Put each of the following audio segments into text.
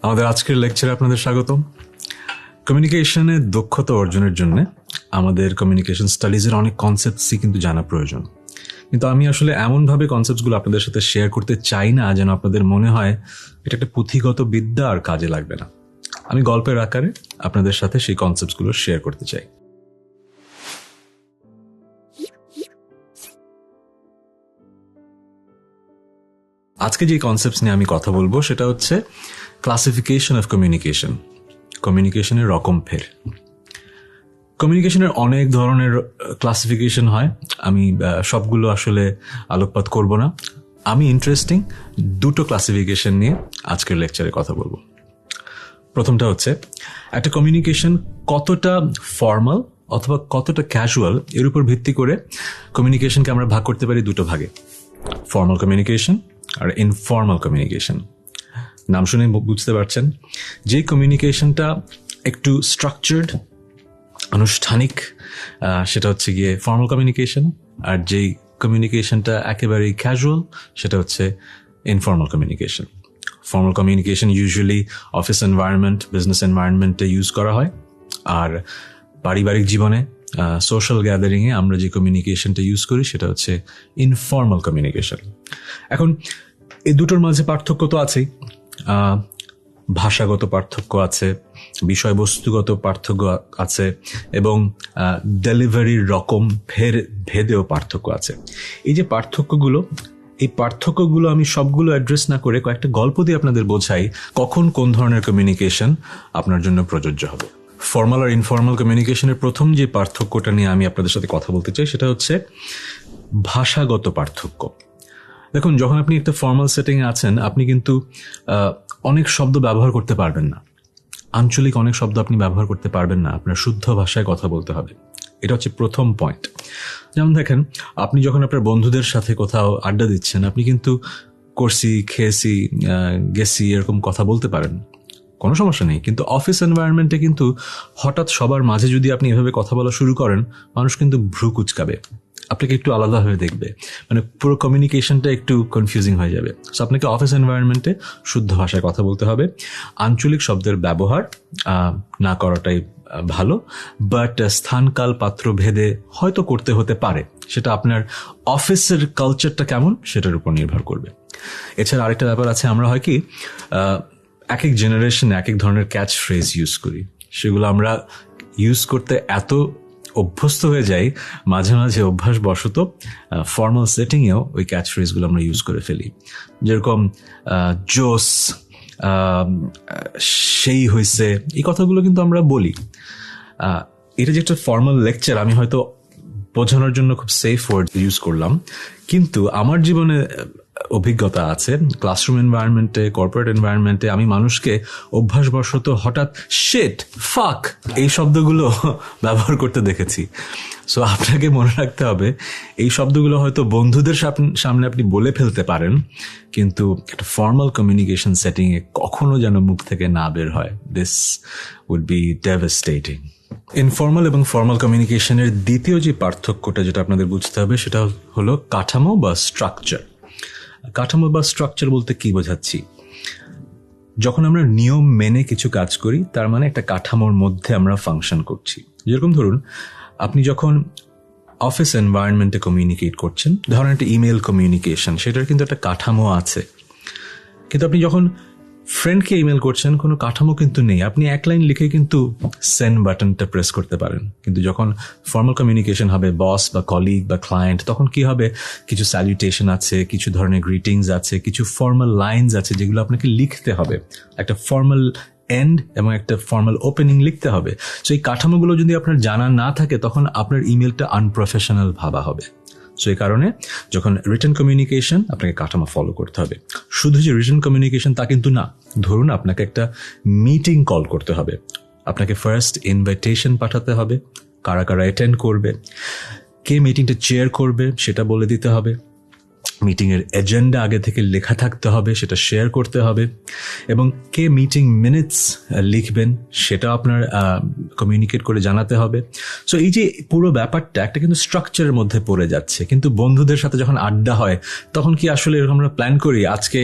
আমাদের আজকের লেকচারে আপনাদের স্বাগতম। কমিউনিকেশনে দক্ষতা অর্জনের জন্য আমাদের কমিউনিকেশন স্টাডিজের অনেক কনসেপ্টসই কিন্তু জানা প্রয়োজন, কিন্তু আমি আসলে এমনভাবে কনসেপ্টসগুলো আপনাদের সাথে শেয়ার করতে চাই না যেন আপনাদের মনে হয় এটা একটা পুঁথিগত বিদ্যা আর কাজে লাগবে না। আমি গল্পের আকারে আপনাদের সাথে সেই কনসেপ্টসগুলো শেয়ার করতে চাই। আজকে যে কনসেপ্টস নিয়ে আমি কথা বলবো সেটা হচ্ছে ক্লাসিফিকেশন অফ কমিউনিকেশন, কমিউনিকেশনের রকম ফের। কমিউনিকেশনের অনেক ধরনের ক্লাসিফিকেশন হয়, আমি সবগুলো আসলে আলোকপাত করব না। আমি ইন্টারেস্টিং দুটো ক্লাসিফিকেশন নিয়ে আজকের লেকচারে কথা বলবো। প্রথমটা হচ্ছে একটা কমিউনিকেশন কতটা ফর্মাল অথবা কতটা ক্যাজুয়াল, এর উপর ভিত্তি করে কমিউনিকেশনকে আমরা ভাগ করতে পারি দুটো ভাগে, ফর্মাল কমিউনিকেশন আর ইনফর্মাল কমিউনিকেশন। নাম শুনে বুঝতে পারছেন, যে কমিউনিকেশনটা একটু স্ট্রাকচার্ড, আনুষ্ঠানিক, সেটা হচ্ছে গিয়ে ফর্মাল কমিউনিকেশন, আর যেই কমিউনিকেশনটা একেবারেই ক্যাজুয়াল সেটা হচ্ছে informal communication. Formal communication usually office environment, business এনভায়রনমেন্টে ইউজ করা হয়, আর পারিবারিক জীবনে সোশ্যাল গ্যাদারিংয়ে আমরা যে কমিউনিকেশনটা ইউজ করি সেটা হচ্ছে ইনফর্মাল কমিউনিকেশন। এখন এই দুটোর মাঝে পার্থক্য তো আছেই, ভাষাগত পার্থক্য আছে, বিষয়বস্তুগত পার্থক্য আছে, এবং ডেলিভারির রকম ভেদেও পার্থক্য আছে। এই যে পার্থক্যগুলো আমি সবগুলো অ্যাড্রেস না করে কয়েকটা গল্প দিয়ে আপনাদের বোঝাই কখন কোন ধরনের কমিউনিকেশন আপনার জন্য প্রযোজ্য হবে। ফর্মাল আর ইনফর্মাল কমিউনিকেশনের প্রথম যে পার্থক্যটা নিয়ে আমি আপনাদের সাথে কথা বলতে চাই সেটা হচ্ছে ভাষাগত পার্থক্য। দেখুন, যখন আপনি একটা ফর্মাল সেটিংয়ে আছেন আপনি কিন্তু অনেক শব্দ ব্যবহার করতে পারবেন না, আঞ্চলিক অনেক শব্দ আপনি ব্যবহার করতে পারবেন না, আপনার শুদ্ধ ভাষায় কথা বলতে হবে। এটা হচ্ছে প্রথম পয়েন্ট। যেমন দেখেন, আপনি যখন আপনার বন্ধুদের সাথে কোথাও আড্ডা দিচ্ছেন আপনি কিন্তু করছি, খেয়েছি, গেছি এরকম কথা বলতে পারেন, কোনো সমস্যা নেই। কিন্তু অফিস এনভায়রনমেন্টে কিন্তু হঠাৎ সবার মাঝে যদি আপনি এভাবে কথা বলা শুরু করেন, মানুষ কিন্তু ভ্রু কুচকাবে, আপনাকে একটু আলাদাভাবে দেখবে, মানে পুরো কমিউনিকেশনটা একটু কনফিউজিং হয়ে যাবে। সো আপনাকে অফিস এনভায়রনমেন্টে শুদ্ধ ভাষায় কথা বলতে হবে, আঞ্চলিক শব্দের ব্যবহার না করাটাই ভালো, বাট স্থানকাল পাত্র ভেদে হয়তো করতে হতে পারে, সেটা আপনার অফিসের কালচারটা কেমন সেটার উপর নির্ভর করবে। এছাড়া আরেকটা ব্যাপার আছে, আমরা হয় কি এক এক জেনারেশনে এক এক ধরনের ক্যাচ ফ্রেজ ইউজ করি, সেগুলো আমরা ইউজ করতে এত অভ্যস্ত হয়ে যাই, মাঝে মাঝে অভ্যাসবশত ফর্মাল সেটিংয়েও ওই ক্যাচ ফ্রেজগুলো আমরা ইউজ করে ফেলি। যেরকম জোস, সেই হয়েছে, এই কথাগুলো কিন্তু আমরা বলি। এটা যে একটা ফর্মাল লেকচার, আমি হয়তো বোঝানোর জন্য খুব সেফ ওয়ার্ড ইউজ করলাম, কিন্তু আমার জীবনে অভিজ্ঞতা আছে, ক্লাসরুম এনভায়রনমেন্টে, কর্পোরেট এনভায়রনমেন্টে আমি মানুষকে অভ্যাসবশত হঠাৎ শিট, ফাক এই শব্দগুলো ব্যবহার করতে দেখেছি। সো আপনাকে মনে রাখতে হবে, এই শব্দগুলো হয়তো বন্ধুদের সামনে আপনি বলে ফেলতে পারেন, কিন্তু একটা ফর্মাল কমিউনিকেশন সেটিংয়ে কখনো যেন মুখ থেকে না বের হয়। This would be devastating. Informal এবং ফর্মাল কমিউনিকেশনের দ্বিতীয় যে পার্থক্যটা যেটা আপনাদের বুঝতে হবে সেটা হলো কাঠামো বা স্ট্রাকচার। কাঠামো বা স্ট্রাকচার বলতে কি বোঝাচ্ছি? যখন আমরা নিয়ম মেনে কিছু কাজ করি তার মানে একটা কাঠামোর মধ্যে আমরা ফাংশন করছি। যেরকম ধরুন, আপনি যখন অফিস এনভায়রনমেন্টে কমিউনিকেট করছেন, ধরেন একটা ইমেল কমিউনিকেশন, সেটার কিন্তু একটা কাঠামো আছে। কিন্তু আপনি যখন ফ্রেন্ডকে ইমেল করছেন কোনো কাঠামো কিন্তু নেই, আপনি এক লাইন লিখে কিন্তু সেন্ড বাটনটা প্রেস করতে পারেন। কিন্তু যখন ফর্মাল কমিউনিকেশন হবে, বস বা কলিগ বা ক্লায়েন্ট, তখন কি হবে, কিছু স্যালুটেশন আছে, কিছু ধরনের গ্রিটিংস আছে, কিছু ফর্মাল লাইনস আছে যেগুলো আপনাকে লিখতে হবে, একটা ফর্মাল এন্ড এবং একটা ফর্মাল ওপেনিং লিখতে হবে। সো এই কাঠামোগুলো যদি আপনার জানা না থাকে তখন আপনার ইমেলটা আনপ্রফেশনাল ভাবা হবে। সো এই কারণে যখন রিটেন কমিউনিকেশন, আপনাকে কাঠামো ফলো করতে হবে। শুধু যে রিটেন কমিউনিকেশন তা কিন্তু না, ধরুন আপনাকে একটা মিটিং কল করতে হবে, আপনাকে ফার্স্ট ইনভাইটেশন পাঠাতে হবে, কারা কারা অ্যাটেন্ড করবে, কে মিটিংটা চেয়ার করবে সেটা বলে দিতে হবে, মিটিংয়ের এজেন্ডা আগে থেকে লেখা থাকতে হবে, সেটা শেয়ার করতে হবে, এবং কে মিটিং মিনিটস লিখবেন সেটা আপনার কমিউনিকেট করে জানাতে হবে। সো এই যে পুরো ব্যাপারটা একটা কিন্তু স্ট্রাকচারের মধ্যে পড়ে যাচ্ছে। কিন্তু বন্ধুদের সাথে যখন আড্ডা হয় তখন কি আসলে এরকম আমরা প্ল্যান করি আজকে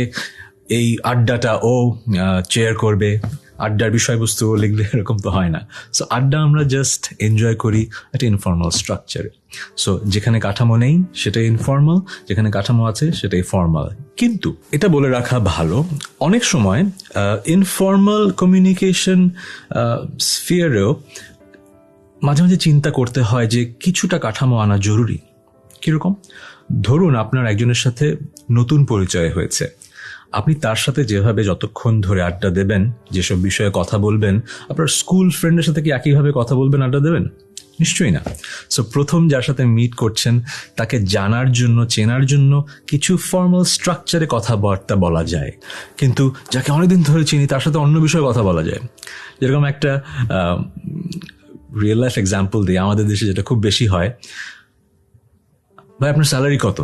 এই আড্ডাটা ও চেয়ার করবে, আড্ডার বিষয়বস্তু লিখবে, এরকম তো হয় না। সো আড্ডা আমরা জাস্ট এনজয় করি একটা ইনফর্মাল স্ট্রাকচারে। সো যেখানে কাঠামো নেই সেটাই ইনফর্মাল, যেখানে কাঠামো আছে সেটাই ফর্মাল। কিন্তু এটা বলে রাখা ভালো, অনেক সময় ইনফর্মাল কমিউনিকেশন স্ফিয়ারেও মাঝে মাঝে চিন্তা করতে হয় যে কিছুটা কাঠামো আনা জরুরি। কিরকম? ধরুন আপনার একজনের সাথে নতুন পরিচয় হয়েছে, আপনি তার সাথে যেভাবে যতক্ষণ ধরে আড্ডা দেবেন, যেসব বিষয়ে কথা বলবেন, আপনার স্কুল ফ্রেন্ডের সাথে কি একইভাবে কথা বলবেন, আড্ডা দেবেন? নিশ্চয়ই না। সো প্রথম যার সাথে মিট করছেন তাকে জানার জন্য, চেনার জন্য কিছু ফর্মাল স্ট্রাকচারে কথাবার্তা বলা যায়, কিন্তু যাকে অনেকদিন ধরে চিনি তার সাথে অন্য বিষয়ে কথা বলা যায়। যেরকম একটা রিয়েল লাইফ এক্সাম্পল দিই, আমাদের দেশে যেটা খুব বেশি হয়, ভাই আপনার স্যালারি কত,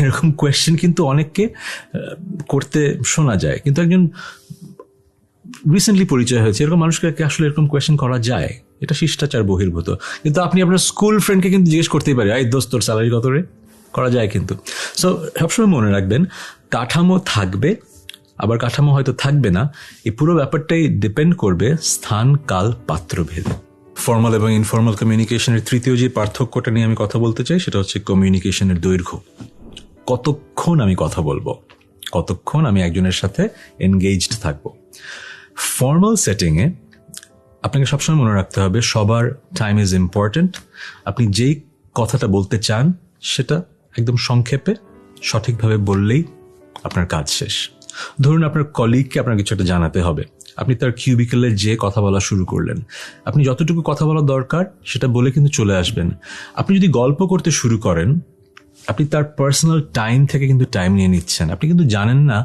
এরকম কোয়েশ্চেন কিন্তু অনেককে করতে শোনা যায়। কিন্তু একজন রিসেন্টলি পরিচয় হয়েছে এরকম মানুষকে আসলে এরকম কোয়েশ্চেন করা যায়? এটা শিষ্টাচার বহির্ভূত। কিন্তু আপনি আপনার স্কুল ফ্রেন্ডকে কিন্তু জিজ্ঞেস করতেই পারেন, এই দোস্ত তোর স্যালারি কত রে, করা যায় কিন্তু। সো সবসময় মনে রাখবেন, কাঠামো থাকবে, আবার কাঠামো হয়তো থাকবে না। এই পুরো ব্যাপারটাই ডিপেন্ড করবে স্থান, কাল, পাত্র ভেদে। ফর্মাল এবং ইনফর্মাল কমিউনিকেশনের তৃতীয় যে পার্থক্যটা নিয়ে আমি কথা বলতে চাই সেটা হচ্ছে কমিউনিকেশনের দৈর্ঘ্য। কতক্ষণ আমি কথা বলবো, কতক্ষণ আমি একজনের সাথে এনগেজড থাকবো। ফর্মাল সেটিংয়ে আপনাকে সবসময় মনে রাখতে হবে সবার টাইম ইজ ইম্পর্টেন্ট। আপনি যেই কথাটা বলতে চান সেটা একদম সংক্ষেপে সঠিকভাবে বললেই আপনার কাজ শেষ। ধরুন আপনার কলিগকে আপনার কিছু একটা জানাতে হবে, আপনি তার কিউবিকেলে যে কথা বলা শুরু করলেন, আপনি যতটুকু কথা বলা দরকার সেটা বলে কিন্তু চলে আসবেন। আপনি যদি গল্প করতে শুরু করেন, আপনি তার পার্সোনাল টাইম থেকে কিন্তু টাইম নিয়ে নিচ্ছেন। আপনি কিন্তু জানেন না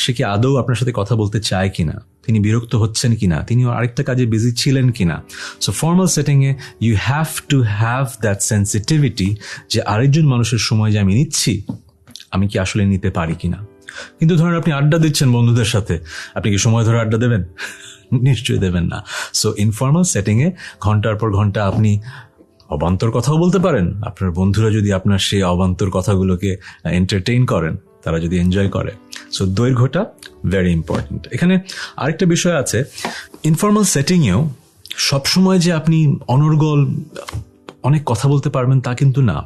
সে কি আদৌ আপনার সাথে কথা বলতে চায় কিনা, তিনি বিরক্ত হচ্ছেন কিনা, তিনি আরেকটা কাজে বিজি ছিলেন কিনা। সো ফর্মাল সেটিংয়ে you have to have that sensitivity যে আরেকজন মানুষের সময় যে আমি নিচ্ছি, আমি কি আসলে নিতে পারি কিনা। কিন্তু ধরেন আপনি আড্ডা দিচ্ছেন বন্ধুদের সাথে, আপনি কি সময় ধরে আড্ডা দেবেন? নিশ্চয়ই দেবেন না। সো ইনফর্মাল সেটিংয়ে ঘন্টার পর ঘন্টা আপনি অবান্তর কথাও বলতে পারেন। আপনার বন্ধুরা যদি আপনার সেই অবান্তর কথাগুলোকে এন্টারটেইন করেন, তারা যদি এনজয় করে। সো দৈর্ঘ্যটা ভেরি ইম্পর্টেন্ট। এখানে আরেকটা বিষয় আছে, ইনফর্মাল সেটিংয়েও সবসময় যে আপনি অনর্গল অনেক কথা বলতে পারবেন তা কিন্তু না।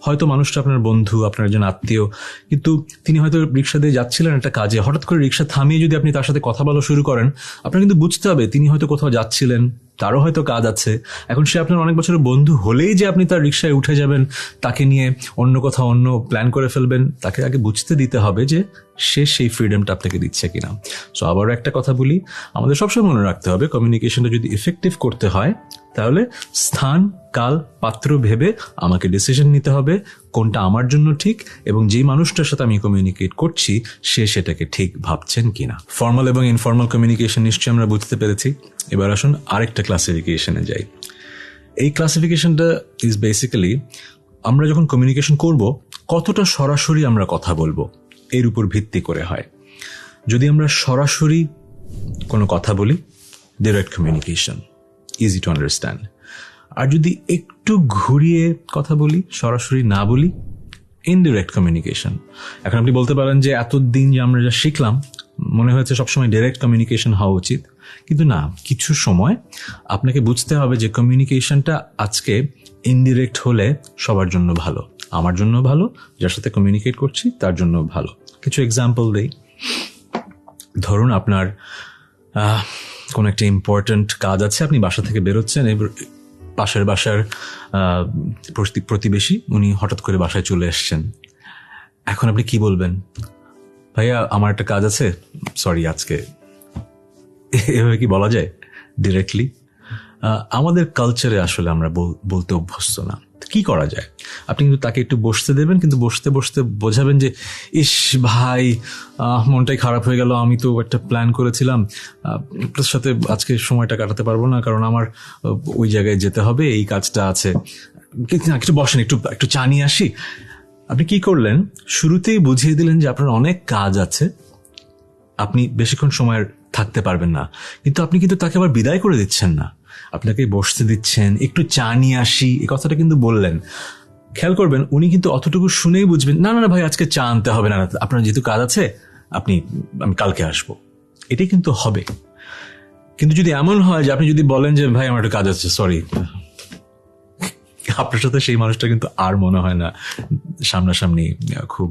হয়তো মানুষটা আপনার বন্ধু, আপনার একজন আত্মীয়, কিন্তু তিনি হয়তো রিক্সা দিয়ে যাচ্ছিলেন একটা কাজে, হঠাৎ করে রিক্সা থামিয়ে যদি আপনি তার সাথে কথা বলা শুরু করেন, আপনার কিন্তু বুঝতে হবে তিনি হয়তো কোথাও যাচ্ছিলেন, তারও হয়তো কাজ আছে। এখন সে আপনার অনেক বছরের বন্ধু হলেই যে আপনি তার রিক্সায় উঠে যাবেন, তাকে নিয়ে অন্য কোথাও অন্য প্ল্যান করে ফেলবেন, তাকে আগে বুঝতে দিতে হবে যে সে সেই ফ্রিডমটা আপনাকে দিচ্ছে কিনা। সো আবারও একটা কথা বলি, আমাদের সবসময় মনে রাখতে হবে কমিউনিকেশনটা যদি ইফেক্টিভ করতে হয় তাহলে স্থান, কাল, পাত্র ভেবে আমাকে ডিসিশন নিতে হবে কোনটা আমার জন্য ঠিক, এবং যে মানুষটার সাথে আমি কমিউনিকেট করছি সে সেটাকে ঠিক ভাবছেন কিনা। ফর্মাল এবং ইনফর্মাল কমিউনিকেশন নিশ্চয়ই আমরা বুঝতে পেরেছি। এবার আসুন আরেকটা ক্লাসিফিকেশনে যাই। এই ক্লাসিফিকেশনটা ইজ বেসিক্যালি আমরা যখন কমিউনিকেশন করব কতটা সরাসরি আমরা কথা বলবো এর উপর ভিত্তি করে হয়। যদি আমরা সরাসরি কোনো কথা বলি, direct communication, easy to understand. আর যদি একটু ঘুরিয়ে কথা বলি, সরাসরি না বলি, ইনডিরেক্ট কমিউনিকেশন। এখন আপনি বলতে পারেন যে এতদিন যে আমরা যা শিখলাম মনে হয়েছে সবসময় ডিরেক্ট কমিউনিকেশন হওয়া উচিত, কিন্তু না, কিছু সময় আপনাকে বুঝতে হবে যে কমিউনিকেশনটা আজকে ইনডিরেক্ট হলে সবার জন্য ভালো, আমার জন্য ভালো, যার সাথে কমিউনিকেট করছি তার জন্য ভালো। কিছু এক্সাম্পল দেই। ধরুন আপনার কোনো একটা ইম্পর্ট্যান্ট কাজ আছে, আপনি বাসা থেকে বেরোচ্ছেন, এবার পাশের বাসার প্রতিবেশী উনি হঠাৎ করে বাসায় চলে এসছেন। এখন আপনি কি বলবেন? ভাইয়া আমার একটা কাজ আছে, সরি আজকে, এভাবে কি বলা যায় ডিরেক্টলি? আমাদের কালচারে আসলে আমরা বলতে অভ্যস্ত না। কি করা যায়? আপনি কিন্তু তাকে একটু বসতে দেবেন, কিন্তু বসতে বসতে বোঝাবেন যে ইস ভাই মনটাই খারাপ হয়ে গেল, আমি তো একটা প্ল্যান করেছিলাম, আপনার সাথে আজকে সময়টা কাটাতে পারবো না, কারণ আমার ওই জায়গায় যেতে হবে, এই কাজটা আছে, একটু বসেন, একটু চা নিয়ে আসি। আপনি কি করলেন? শুরুতেই বুঝিয়ে দিলেন যে আপনার অনেক কাজ আছে, আপনি বেশিক্ষণ সময় থাকতে পারবেন না, কিন্তু আপনি কিন্তু তাকে আবার বিদায় করে দিচ্ছেন না, আপনাকে বসতে দিচ্ছেন, একটু চা নিয়ে আসি, এই কথাটা কিন্তু বললেন। খেয়াল করবেন উনি কিন্তু অতটুকু শুনেই বুঝবেন না না ভাই আজকে চা আনতে হবে না, আপনার যেহেতু কাজ আছে আমি কালকে আসবো, এটাই কিন্তু হবে। কিন্তু যদি এমন হয় যে আপনি যদি বলেন যে ভাই আমার একটা কাজ আছে, সরি, আপনার সাথে সেই মানুষটা কিন্তু আর মনে হয় না সামনাসামনি খুব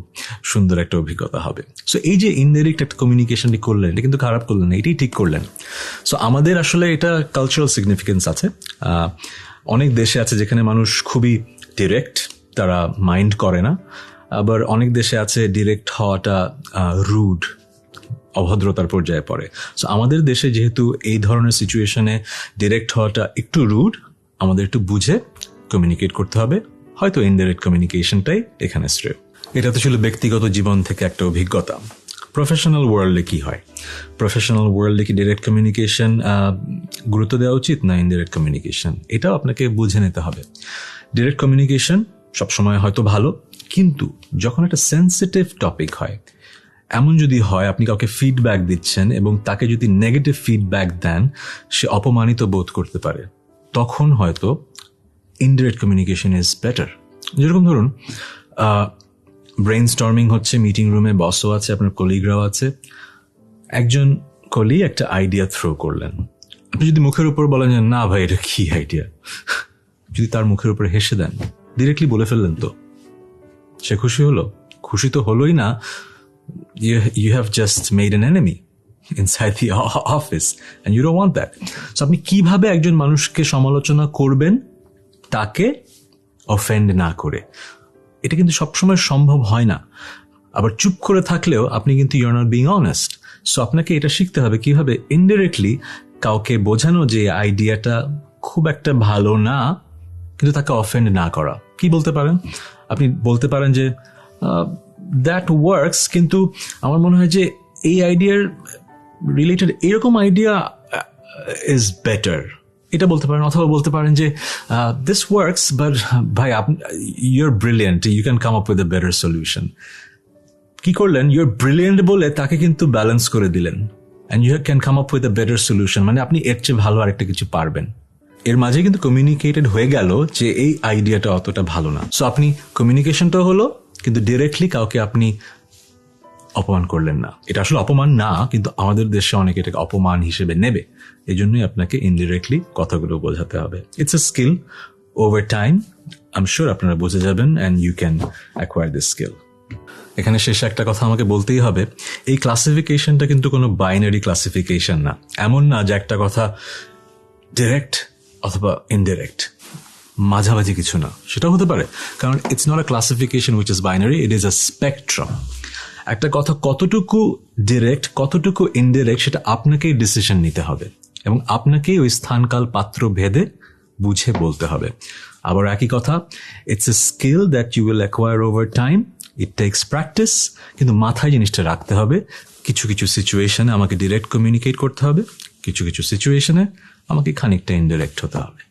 সুন্দর একটা অভিজ্ঞতা হবে। সো এই যে ইনডাইরেক্ট একটা কমিউনিকেশনটি করলেন, এটা কিন্তু খারাপ করলেন না, এটাই ঠিক করলেন। সো আমাদের আসলে এটা কালচারাল সিগনিফিকেন্স আছে। অনেক দেশে আছে যেখানে মানুষ খুবই ডিরেক্ট, তারা মাইন্ড করে না। আবার অনেক দেশে আছে ডিরেক্ট হওয়াটা রুড, অভদ্রতার পর্যায়ে পড়ে। সো আমাদের দেশে যেহেতু এই ধরনের সিচুয়েশনে ডিরেক্ট হওয়াটা একটু রুড, আমাদের একটু বুঝে কমিউনিকেট করতে হবে। হয়তো ইনডাইরেক্ট কমিউনিকেশনটাই এখানে শ্রেয়। এটা তো ছিল ব্যক্তিগত জীবন থেকে একটা অভিজ্ঞতা। প্রফেশনাল ওয়ার্ল্ডে কি হয়? প্রফেশনাল ওয়ার্ল্ডে কি ডিরেক্ট কমিউনিকেশন গুরুত্ব দেওয়া উচিত না ইনডাইরেক্ট কমিউনিকেশন? এটাও আপনাকে বুঝে নিতে হবে। ডিরেক্ট কমিউনিকেশন সবসময় হয়তো ভালো, কিন্তু যখন একটা সেন্সিটিভ টপিক হয়, এমন যদি হয় আপনি কাউকে ফিডব্যাক দিচ্ছেন এবং তাকে যদি নেগেটিভ ফিডব্যাক দেন, সে অপমানিত বোধ করতে পারে, তখন হয়তো ইনডাইরেক্ট কমিউনিকেশন ইজ বেটার। যেরকম ধরুন ব্রেইন স্টর্মিং হচ্ছে, মিটিং রুমে বসও আছে, আপনার কলিগরাও আছে। একজন কলিগ একটা আইডিয়া থ্রো করলেন, আপনি যদি মুখের উপর বলেন যে না ভাই এটা কি আইডিয়া, যদি তার মুখের উপরে হেসে দেন, ডিরেক্টলি বলে ফেললেন, তো সে খুশি হলো? খুশি তো হলোই না, you have just made an enemy inside the office and you don't want that. So আপনি কিভাবে একজন মানুষকে সমালোচনা করবেন তাকে অফেন্ড না করে? এটা কিন্তু সবসময় সম্ভব হয় না। আবার চুপ করে থাকলেও আপনি কিন্তু you are not being honest. So আপনাকে এটা শিখতে হবে কিভাবে ইনডাইরেক্টলি কাউকে বোঝানো যে আইডিয়াটা খুব একটা ভালো না, কিন্তু তাকে অফেন্ড না করা। কি বলতে পারেন? আপনি বলতে পারেন যে দ্যাট ওয়ার্কস, কিন্তু আমার মনে হয় যে এই আইডিয়ার রিলেটেড এরকম আইডিয়া ইজ বেটার, এটা বলতে পারেন। অথবা বলতে পারেন যে দিস ওয়ার্কস বাট ভাই you're brilliant, you can come up with a better solution. কি করলেন? ইউর ব্রিলিয়েন্ট বলে তাকে কিন্তু ব্যালেন্স করে দিলেন, and you can come up with a better solution, মানে আপনি এর চেয়ে ভালো আরেকটা কিছু পারবেন। এর মাঝে কিন্তু কমিউনিকেটেড হয়ে গেল যে এই আইডিয়াটা অতটা ভালো না। সো আপনি কমিউনিকেশনটা হলো, কিন্তু ডিরেক্টলি কাউকে আপনি অপমান করলেন না। এটা আসলে অপমান না, কিন্তু আমাদের দেশে অনেকে এটাকে অপমান হিসেবে নেবে। এই জন্যই আপনাকে ইনডিরেক্টলি কথাগুলো বোঝাতে হবে। It's a skill. Over time I am sure আপনারা বুঝে যাবেন and you can acquire this skill. এখানে শেষে একটা কথা আমাকে বলতেই হবে, এই ক্লাসিফিকেশনটা কিন্তু কোনো বাইনারি ক্লাসিফিকেশন না। এমন না যে একটা কথা ডিরেক্ট অথবা ইনডিরেক্ট, মাঝামাঝি কিছু না, সেটাও হতে পারে। কারণ it's not a classification which is binary, it is a spectrum. একটা কথা কতটুকু ডিরেক্ট কতটুকু ইনডিরেক্ট সেটা আপনাকেই ডিসিশন নিতে হবে, এবং আপনাকেই ওই স্থানকাল পাত্র ভেদে বুঝে বলতে হবে। আবার একই কথা, it's a skill that you will acquire over time, it takes practice. কিন্তু মাথায় জিনিসটা রাখতে হবে, কিছু কিছু সিচুয়েশনে আমাকে ডিরেক্ট কমিউনিকেট করতে হবে, কিছু কিছু সিচুয়েশনে আমাকে খানিকটা ইনডিরেক্ট হতে হবে।